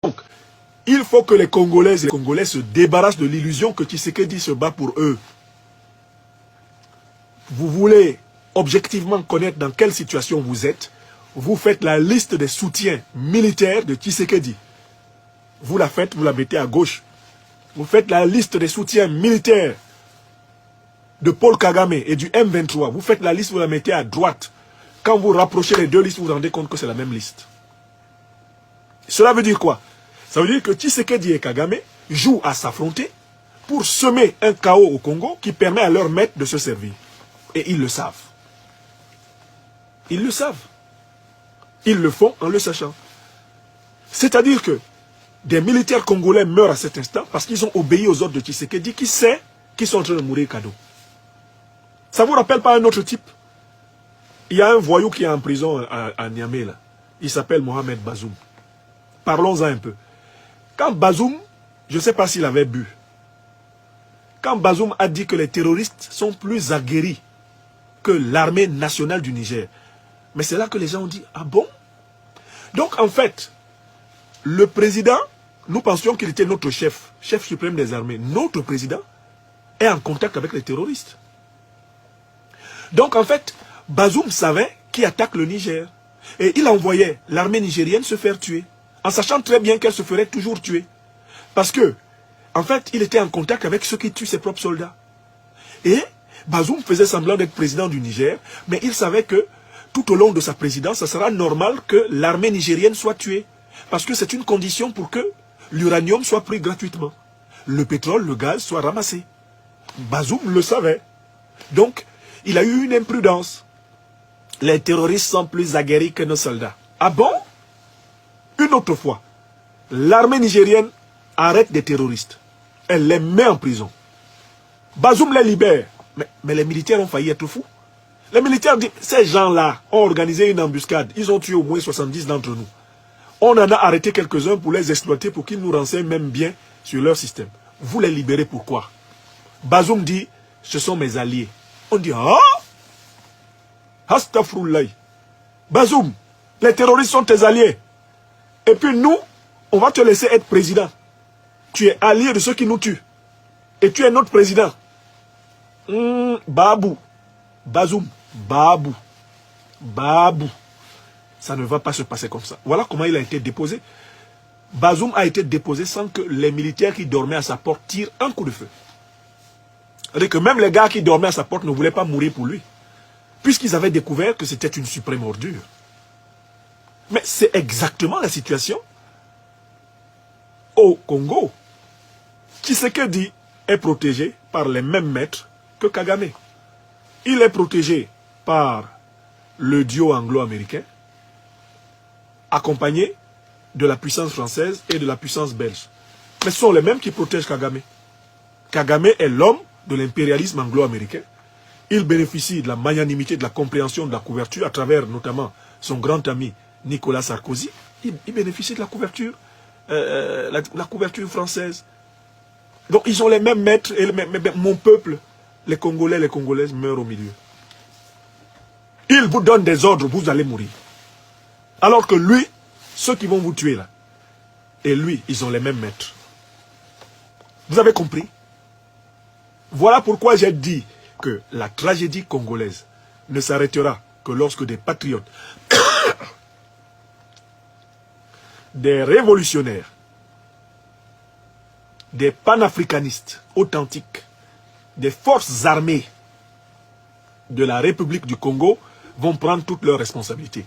Donc, il faut que les Congolaises et les Congolais se débarrassent de l'illusion que Tshisekedi se bat pour eux. Vous voulez objectivement connaître dans quelle situation vous êtes, vous faites la liste des soutiens militaires de Tshisekedi. Vous la faites, vous la mettez à gauche. Vous faites la liste des soutiens militaires de Paul Kagame et du M23. Vous faites la liste, vous la mettez à droite. Quand vous rapprochez les deux listes, vous vous rendez compte que c'est la même liste. Cela veut dire quoi? Ça veut dire que Tshisekedi et Kagame jouent à s'affronter pour semer un chaos au Congo qui permet à leur maître de se servir. Et ils le savent. Ils le savent. Ils le font en le sachant. C'est-à-dire que des militaires congolais meurent à cet instant parce qu'ils ont obéi aux ordres de Tshisekedi qui sait qu'ils sont en train de mourir cadeau. Ça ne vous rappelle pas un autre type? Il y a un voyou qui est en prison à Niamey là. Il s'appelle Mohamed Bazoum. Parlons-en un peu. Quand Bazoum, je ne sais pas s'il avait bu, quand Bazoum a dit que les terroristes sont plus aguerris que l'armée nationale du Niger, mais c'est là que les gens ont dit, ah bon? Donc en fait, le président, nous pensions qu'il était notre chef suprême des armées. Notre président est en contact avec les terroristes. Donc en fait, Bazoum savait qui attaque le Niger. Et il envoyait l'armée nigérienne se faire tuer, en sachant très bien qu'elle se ferait toujours tuer. Parce que, en fait, il était en contact avec ceux qui tuent ses propres soldats. Et Bazoum faisait semblant d'être président du Niger, mais il savait que tout au long de sa présidence, ça sera normal que l'armée nigérienne soit tuée. Parce que c'est une condition pour que l'uranium soit pris gratuitement. Le pétrole, le gaz soit ramassé. Bazoum le savait. Donc, il a eu une imprudence. Les terroristes sont plus aguerris que nos soldats. Ah bon? Une autre fois, l'armée nigérienne arrête des terroristes. Elle les met en prison. Bazoum les libère. Mais les militaires ont failli être fous. Les militaires disent, ces gens-là ont organisé une embuscade. Ils ont tué au moins 70 d'entre nous. On en a arrêté quelques-uns pour les exploiter, pour qu'ils nous renseignent même bien sur leur système. Vous les libérez pourquoi? Bazoum dit, ce sont mes alliés. On dit, ah? Astafroulaï. Bazoum, les terroristes sont tes alliés. Et puis nous, on va te laisser être président. Tu es allié de ceux qui nous tuent. Et tu es notre président. Babou. Bazoum. Babou. Babou. Ça ne va pas se passer comme ça. Voilà comment il a été déposé. Bazoum a été déposé sans que les militaires qui dormaient à sa porte tirent un coup de feu. C'est-à-dire que même les gars qui dormaient à sa porte ne voulaient pas mourir pour lui. Puisqu'ils avaient découvert que c'était une suprême ordure. Mais c'est exactement la situation au Congo. Tshisekedi est protégé par les mêmes maîtres que Kagame. Il est protégé par le duo anglo-américain, accompagné de la puissance française et de la puissance belge. Mais ce sont les mêmes qui protègent Kagame. Kagame est l'homme de l'impérialisme anglo-américain. Il bénéficie de la magnanimité, de la compréhension, de la couverture, à travers notamment son grand ami Nicolas Sarkozy. Il bénéficie de la couverture, la couverture française. Donc ils ont les mêmes maîtres, et mon peuple, les Congolais, les Congolaises meurent au milieu. Il vous donne des ordres, vous allez mourir. Alors que lui, ceux qui vont vous tuer là, et lui, ils ont les mêmes maîtres. Vous avez compris? Voilà pourquoi j'ai dit que la tragédie congolaise ne s'arrêtera que lorsque des patriotes, des révolutionnaires, des panafricanistes authentiques, des forces armées de la République du Congo vont prendre toutes leurs responsabilités.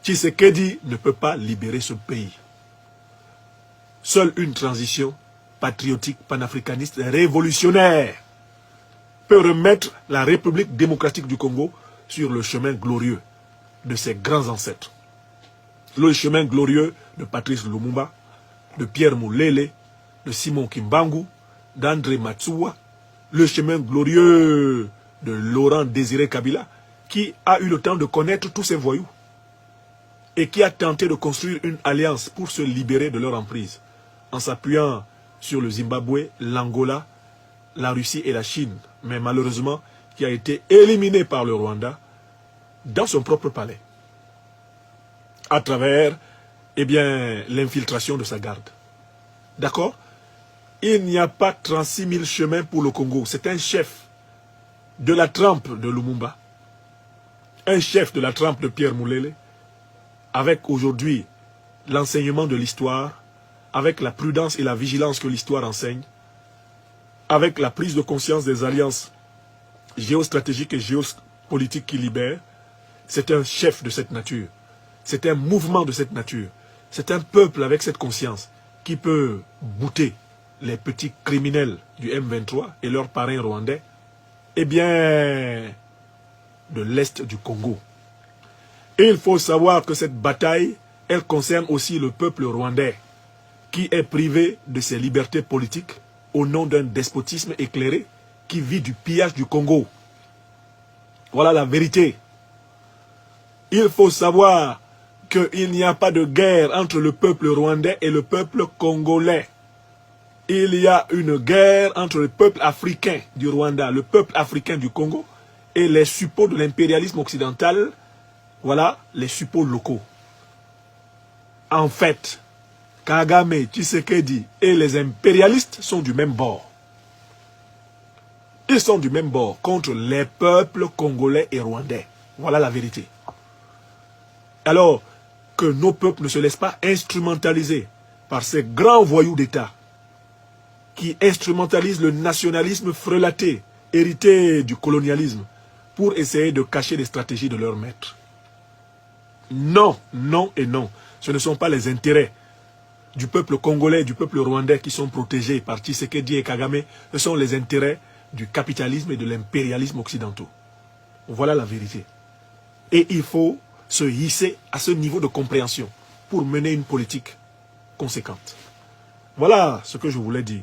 Tshisekedi ne peut pas libérer ce pays. Seule une transition patriotique, panafricaniste, révolutionnaire peut remettre la République démocratique du Congo sur le chemin glorieux de ses grands ancêtres. Le chemin glorieux de Patrice Lumumba, de Pierre Moulele, de Simon Kimbangu, d'André Matsuwa, le chemin glorieux de Laurent Désiré Kabila, qui a eu le temps de connaître tous ces voyous et qui a tenté de construire une alliance pour se libérer de leur emprise, en s'appuyant sur le Zimbabwe, l'Angola, la Russie et la Chine, mais malheureusement qui a été éliminé par le Rwanda dans son propre palais, à travers eh bien, l'infiltration de sa garde. D'accord? Il n'y a pas 36 000 chemins pour le Congo. C'est un chef de la trempe de Lumumba, un chef de la trempe de Pierre Moulele, avec aujourd'hui l'enseignement de l'histoire, avec la prudence et la vigilance que l'histoire enseigne, avec la prise de conscience des alliances géostratégiques et géopolitiques qui libèrent. C'est un chef de cette nature. C'est un mouvement de cette nature. C'est un peuple avec cette conscience qui peut bouter les petits criminels du M23 et leurs parrains rwandais, eh bien, de l'Est du Congo. Et il faut savoir que cette bataille, elle concerne aussi le peuple rwandais, qui est privé de ses libertés politiques au nom d'un despotisme éclairé qui vit du pillage du Congo. Voilà la vérité. Il faut savoir qu'il n'y a pas de guerre entre le peuple rwandais et le peuple congolais. Il y a une guerre entre le peuple africain du Rwanda, le peuple africain du Congo et les suppôts de l'impérialisme occidental, voilà, les suppôts locaux. En fait, Kagame, Tshisekedi et les impérialistes sont du même bord. Ils sont du même bord contre les peuples congolais et rwandais. Voilà la vérité. Alors, que nos peuples ne se laissent pas instrumentaliser par ces grands voyous d'État qui instrumentalisent le nationalisme frelaté, hérité du colonialisme, pour essayer de cacher les stratégies de leurs maîtres. Non, non et non. Ce ne sont pas les intérêts du peuple congolais et du peuple rwandais qui sont protégés par Tshisekedi et Kagame. Ce sont les intérêts du capitalisme et de l'impérialisme occidentaux. Voilà la vérité. Et il faut se hisser à ce niveau de compréhension pour mener une politique conséquente. Voilà ce que je voulais dire.